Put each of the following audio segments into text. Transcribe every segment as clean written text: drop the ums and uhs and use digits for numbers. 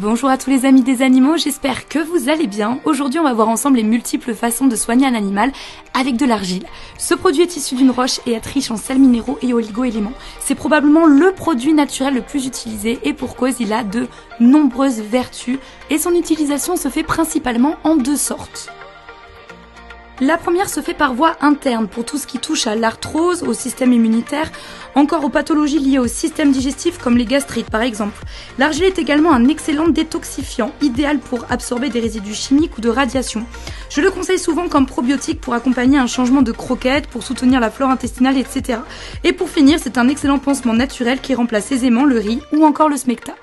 Bonjour à tous les amis des animaux, j'espère que vous allez bien. Aujourd'hui on va voir ensemble les multiples façons de soigner un animal avec de l'argile. Ce produit est issu d'une roche et est riche en sels minéraux et oligo-éléments. C'est probablement le produit naturel le plus utilisé et pour cause il a de nombreuses vertus et son utilisation se fait principalement en deux sortes. La première se fait par voie interne pour tout ce qui touche à l'arthrose, au système immunitaire, encore aux pathologies liées au système digestif comme les gastrites par exemple. L'argile est également un excellent détoxifiant, idéal pour absorber des résidus chimiques ou de radiation. Je le conseille souvent comme probiotique pour accompagner un changement de croquette, pour soutenir la flore intestinale, etc. Et pour finir, c'est un excellent pansement naturel qui remplace aisément le riz ou encore le smecta.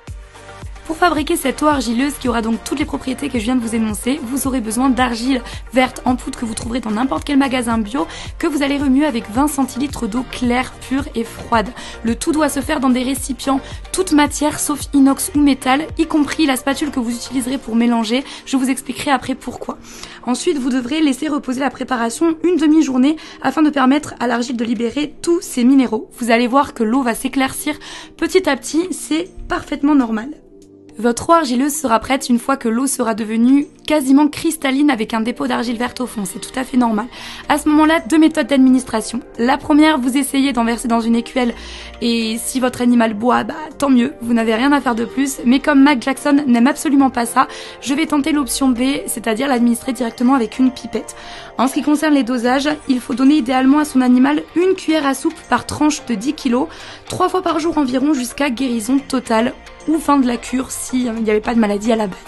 Pour fabriquer cette eau argileuse qui aura donc toutes les propriétés que je viens de vous énoncer, vous aurez besoin d'argile verte en poudre que vous trouverez dans n'importe quel magasin bio, que vous allez remuer avec 20 centilitres d'eau claire, pure et froide. Le tout doit se faire dans des récipients, toute matière sauf inox ou métal, y compris la spatule que vous utiliserez pour mélanger. Je vous expliquerai après pourquoi. Ensuite, vous devrez laisser reposer la préparation une demi-journée afin de permettre à l'argile de libérer tous ses minéraux. Vous allez voir que l'eau va s'éclaircir petit à petit, c'est parfaitement normal. Votre eau argileuse sera prête une fois que l'eau sera devenue quasiment cristalline avec un dépôt d'argile verte au fond, c'est tout à fait normal. À ce moment-là, deux méthodes d'administration. La première, vous essayez d'en verser dans une écuelle et si votre animal boit, tant mieux, vous n'avez rien à faire de plus. Mais comme Mac Jackson n'aime absolument pas ça, je vais tenter l'option B, c'est-à-dire l'administrer directement avec une pipette. En ce qui concerne les dosages, il faut donner idéalement à son animal une cuillère à soupe par tranche de 10 kg, 3 fois par jour environ jusqu'à guérison totale ou fin de la cure s'il n'y avait pas de maladie à la base.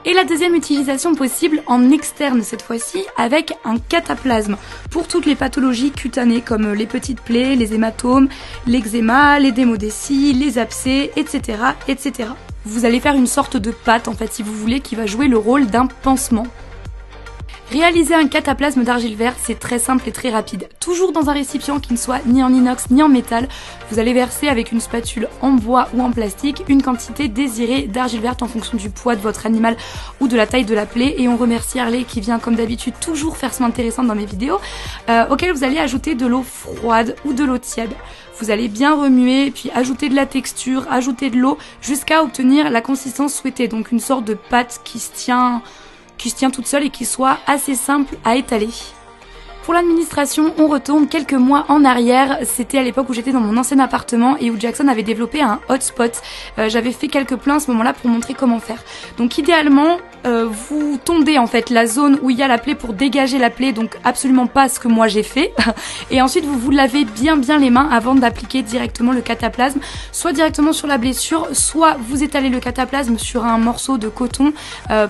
Et la deuxième utilisation possible en externe cette fois-ci avec un cataplasme pour toutes les pathologies cutanées comme les petites plaies, les hématomes, l'eczéma, les démodécies, les abcès, etc., etc. Vous allez faire une sorte de pâte en fait si vous voulez qui va jouer le rôle d'un pansement. Réaliser un cataplasme d'argile verte, c'est très simple et très rapide. Toujours dans un récipient qui ne soit ni en inox ni en métal, vous allez verser avec une spatule en bois ou en plastique une quantité désirée d'argile verte en fonction du poids de votre animal ou de la taille de la plaie. Et on remercie Harley qui vient comme d'habitude toujours faire son intéressante dans mes vidéos, auquel vous allez ajouter de l'eau froide ou de l'eau tiède. Vous allez bien remuer, puis ajouter de la texture, ajouter de l'eau jusqu'à obtenir la consistance souhaitée. Donc une sorte de pâte qui se tient toute seule et qui soit assez simple à étaler. Pour l'administration, on retourne quelques mois en arrière. C'était à l'époque où j'étais dans mon ancien appartement et où Jackson avait développé un hotspot. J'avais fait quelques plans à ce moment-là pour montrer comment faire. Donc idéalement, vous tondez en fait la zone où il y a la plaie pour dégager la plaie, donc absolument pas ce que moi j'ai fait. Et ensuite vous vous lavez bien les mains avant d'appliquer directement le cataplasme, soit directement sur la blessure, soit vous étalez le cataplasme sur un morceau de coton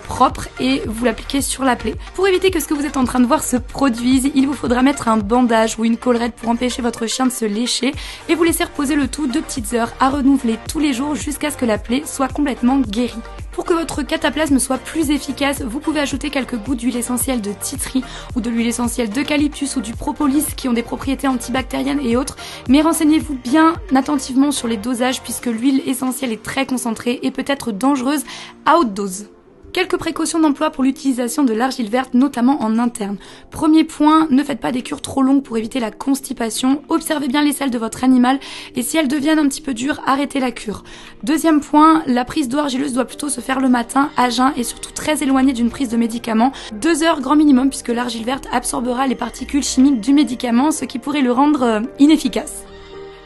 propre et vous l'appliquez sur la plaie. Pour éviter que ce que vous êtes en train de voir se produise, il vous faudra mettre un bandage ou une collerette pour empêcher votre chien de se lécher et vous laisser reposer le tout 2 petites heures à renouveler tous les jours jusqu'à ce que la plaie soit complètement guérie. Pour que votre cataplasme soit plus efficace, vous pouvez ajouter quelques gouttes d'huile essentielle de tea tree ou de l'huile essentielle d'eucalyptus ou du propolis qui ont des propriétés antibactériennes et autres, mais renseignez-vous bien attentivement sur les dosages puisque l'huile essentielle est très concentrée et peut être dangereuse à haute dose. Quelques précautions d'emploi pour l'utilisation de l'argile verte, notamment en interne. Premier point, ne faites pas des cures trop longues pour éviter la constipation. Observez bien les selles de votre animal et si elles deviennent un petit peu dures, arrêtez la cure. Deuxième point, la prise d'eau argileuse doit plutôt se faire le matin, à jeun et surtout très éloignée d'une prise de médicament. 2 heures grand minimum puisque l'argile verte absorbera les particules chimiques du médicament, ce qui pourrait le rendre inefficace.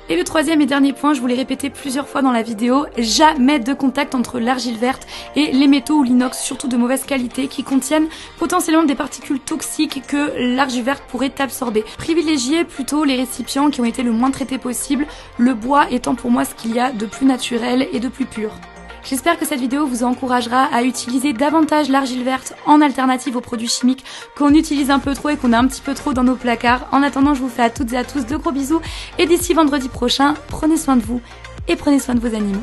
Et le troisième et dernier point, je vous l'ai répété plusieurs fois dans la vidéo, jamais de contact entre l'argile verte et les métaux ou l'inox, surtout de mauvaise qualité, qui contiennent potentiellement des particules toxiques que l'argile verte pourrait absorber. Privilégiez plutôt les récipients qui ont été le moins traités possible, le bois étant pour moi ce qu'il y a de plus naturel et de plus pur. J'espère que cette vidéo vous encouragera à utiliser davantage l'argile verte en alternative aux produits chimiques qu'on utilise un peu trop et qu'on a un petit peu trop dans nos placards. En attendant, je vous fais à toutes et à tous de gros bisous et d'ici vendredi prochain, prenez soin de vous et prenez soin de vos animaux.